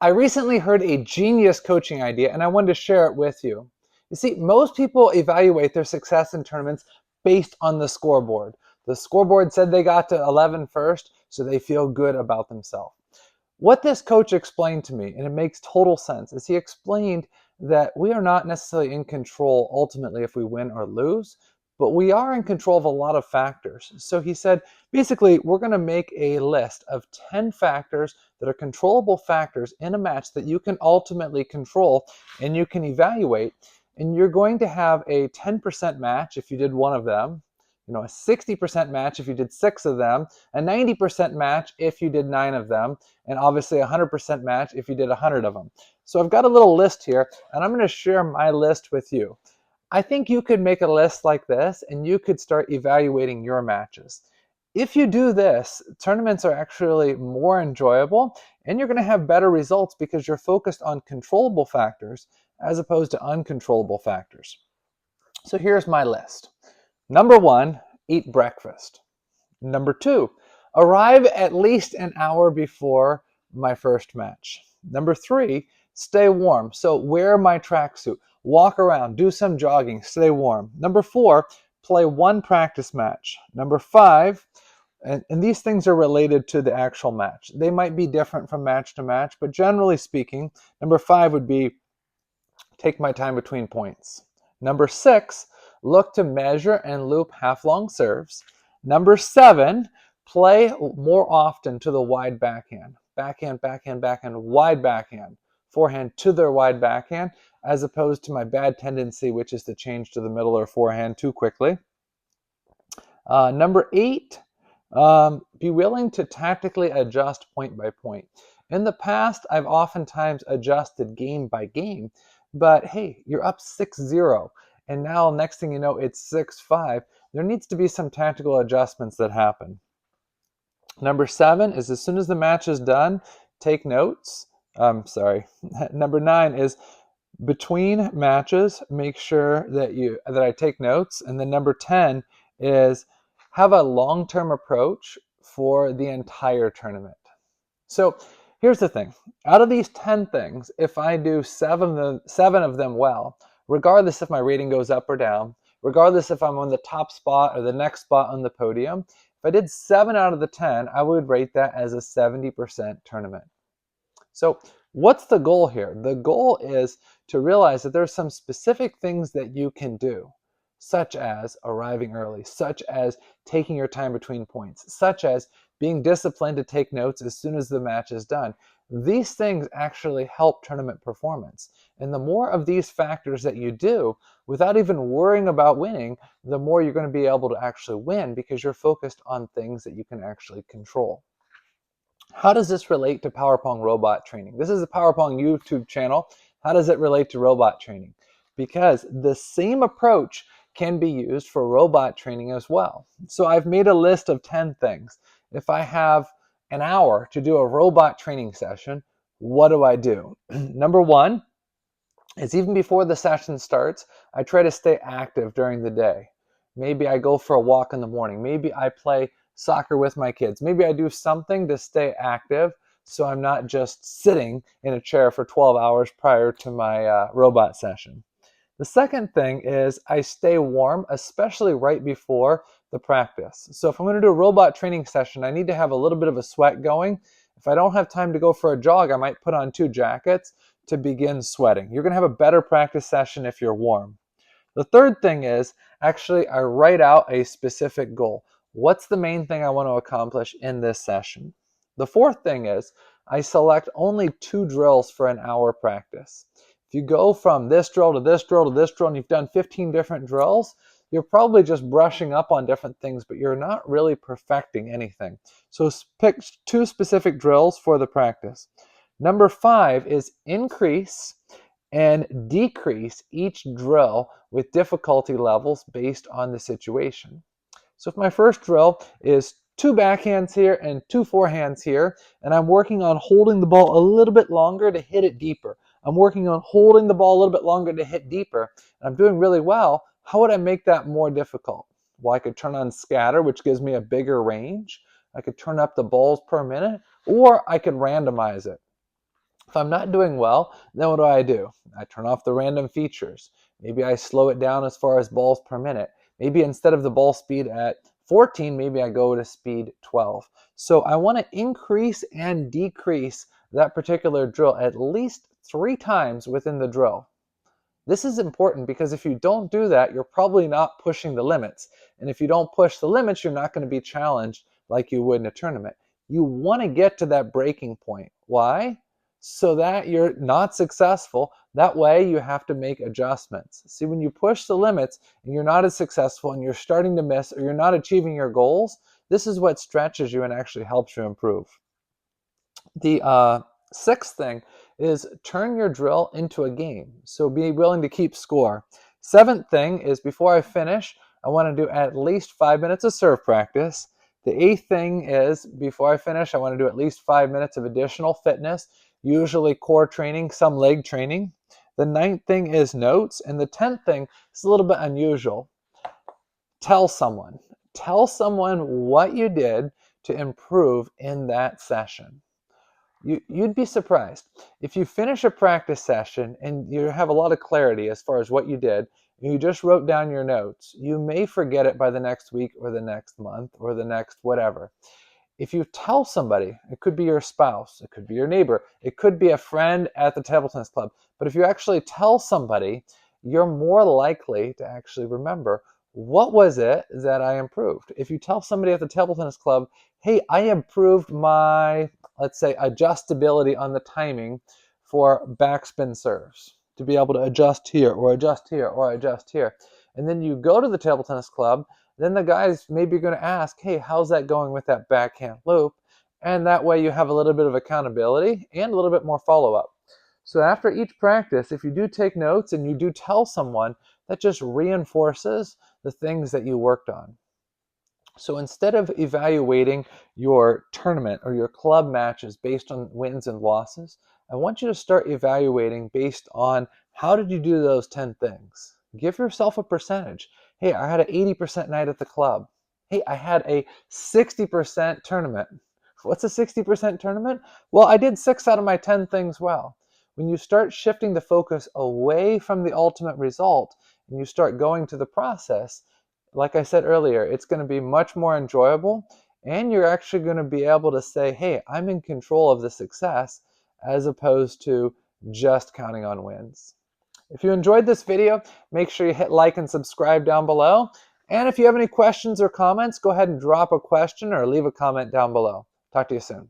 I recently heard a genius coaching idea and I wanted to share it with you. You see, most people evaluate their success in tournaments based on the scoreboard. The scoreboard said they got to 11 first, so they feel good about themselves. What this coach explained to me, and it makes total sense, is he explained that we are not necessarily in control ultimately if we win or lose, but we are in control of a lot of factors. So he said, basically, we're going to make a list of 10 factors that are controllable factors in a match that you can ultimately control and you can evaluate. And you're going to have a 10% match if you did one of them, a 60% match if you did 6 of them, a 90% match if you did 9 of them, and obviously a 100% match if you did 100 of them. So I've got a little list here, and I'm going to share my list with you. I think you could make a list like this, and you could start evaluating your matches. If you do this, tournaments are actually more enjoyable, and you're going to have better results because you're focused on controllable factors as opposed to uncontrollable factors. So here's my list. Number 1, eat breakfast. Number 2, arrive at least an hour before my first match. Number 3, stay warm. So wear my tracksuit, walk around, do some jogging, stay warm. Number 4, play one practice match. Number 5, and these things are related to the actual match. They might be different from match to match, but generally speaking, number 5 would be take my time between points. Number 6, look to measure and loop half-long serves. Number 7, play more often to the wide backhand. Backhand, backhand, backhand, wide backhand. Forehand to their wide backhand, as opposed to my bad tendency, which is to change to the middle or forehand too quickly. Number 8, be willing to tactically adjust point by point. In the past, I've oftentimes adjusted game by game, but hey, you're up 6-0, and now next thing you know, it's 6-5. There needs to be some tactical adjustments that happen. Number 7 is as soon as the match is done, take notes. Number 9 is between matches, make sure that I take notes. And then number 10 is have a long-term approach for the entire tournament. So here's the thing. Out of these 10 things, if I do 7 of them well, regardless if my rating goes up or down, regardless if I'm on the top spot or the next spot on the podium, if I did 7 out of the 10, I would rate that as a 70% tournament. So what's the goal here? The goal is to realize that there's some specific things that you can do, such as arriving early, such as taking your time between points, such as being disciplined to take notes as soon as the match is done. These things actually help tournament performance. And the more of these factors that you do without even worrying about winning, the more you're going to be able to actually win because you're focused on things that you can actually control. How does this relate to Pong robot training? This is the Pong YouTube channel. How does it relate to robot training? Because the same approach can be used for robot training as well. So I've made a list of 10 things. If I have an hour to do a robot training session, what do I do? Number 1 is even before the session starts, I try to stay active during the day. Maybe I go for a walk in the morning. Maybe I play soccer with my kids. Maybe I do something to stay active so I'm not just sitting in a chair for 12 hours prior to my robot session. The second thing is I stay warm, especially right before the practice. So if I'm going to do a robot training session, I need to have a little bit of a sweat going. If I don't have time to go for a jog, I might put on 2 jackets to begin sweating. You're going to have a better practice session if you're warm. The third thing is actually I write out a specific goal. What's the main thing I want to accomplish in this session? The fourth thing is I select only 2 drills for an hour practice. If you go from this drill to this drill to this drill and you've done 15 different drills, you're probably just brushing up on different things, but you're not really perfecting anything. So pick 2 specific drills for the practice. Number 5 is increase and decrease each drill with difficulty levels based on the situation. So if my first drill is 2 backhands here and 2 forehands here, and I'm working on holding the ball a little bit longer to hit it deeper. I'm working on holding the ball a little bit longer to hit deeper, and I'm doing really well, how would I make that more difficult? Well, I could turn on scatter, which gives me a bigger range. I could turn up the balls per minute, or I could randomize it. If I'm not doing well, then what do? I turn off the random features. Maybe I slow it down as far as balls per minute. Maybe instead of the ball speed at 14, maybe I go to speed 12. So I want to increase and decrease that particular drill at least 3 times within the drill. This is important because if you don't do that, you're probably not pushing the limits. And if you don't push the limits, you're not going to be challenged like you would in a tournament. You want to get to that breaking point. Why? So that you're not successful. That way you have to make adjustments. See, when you push the limits and you're not as successful and you're starting to miss or you're not achieving your goals, this is what stretches you and actually helps you improve. The sixth thing is turn your drill into a game. So be willing to keep score. Seventh thing is before I finish, I want to do at least 5 minutes of serve practice. The eighth thing is before I finish, I want to do at least 5 minutes of additional fitness, usually core training, some leg training. The ninth thing is notes. And the 10th thing is a little bit unusual. Tell someone. Tell someone what you did to improve in that session. You'd be surprised. If you finish a practice session and you have a lot of clarity as far as what you did, and you just wrote down your notes, you may forget it by the next week or the next month or the next whatever. If you tell somebody, it could be your spouse, it could be your neighbor, it could be a friend at the table tennis club, but if you actually tell somebody, you're more likely to actually remember what was it that I improved. If you tell somebody at the table tennis club, hey, I improved my, let's say, adjustability on the timing for backspin serves to be able to adjust here or adjust here or adjust here. And then you go to the table tennis club, then the guy's maybe going to ask, hey, how's that going with that backhand loop? And that way you have a little bit of accountability and a little bit more follow-up. So after each practice, if you do take notes and you do tell someone, that just reinforces the things that you worked on. So instead of evaluating your tournament or your club matches based on wins and losses, I want you to start evaluating based on how did you do those 10 things. Give yourself a percentage. Hey, I had an 80% night at the club. Hey, I had a 60% tournament. What's a 60% tournament? Well, I did 6 out of my 10 things well. When you start shifting the focus away from the ultimate result and you start going to the process, like I said earlier, it's going to be much more enjoyable, and you're actually going to be able to say, hey, I'm in control of the success, as opposed to just counting on wins. If you enjoyed this video, make sure you hit like and subscribe down below. And if you have any questions or comments, go ahead and drop a question or leave a comment down below. Talk to you soon.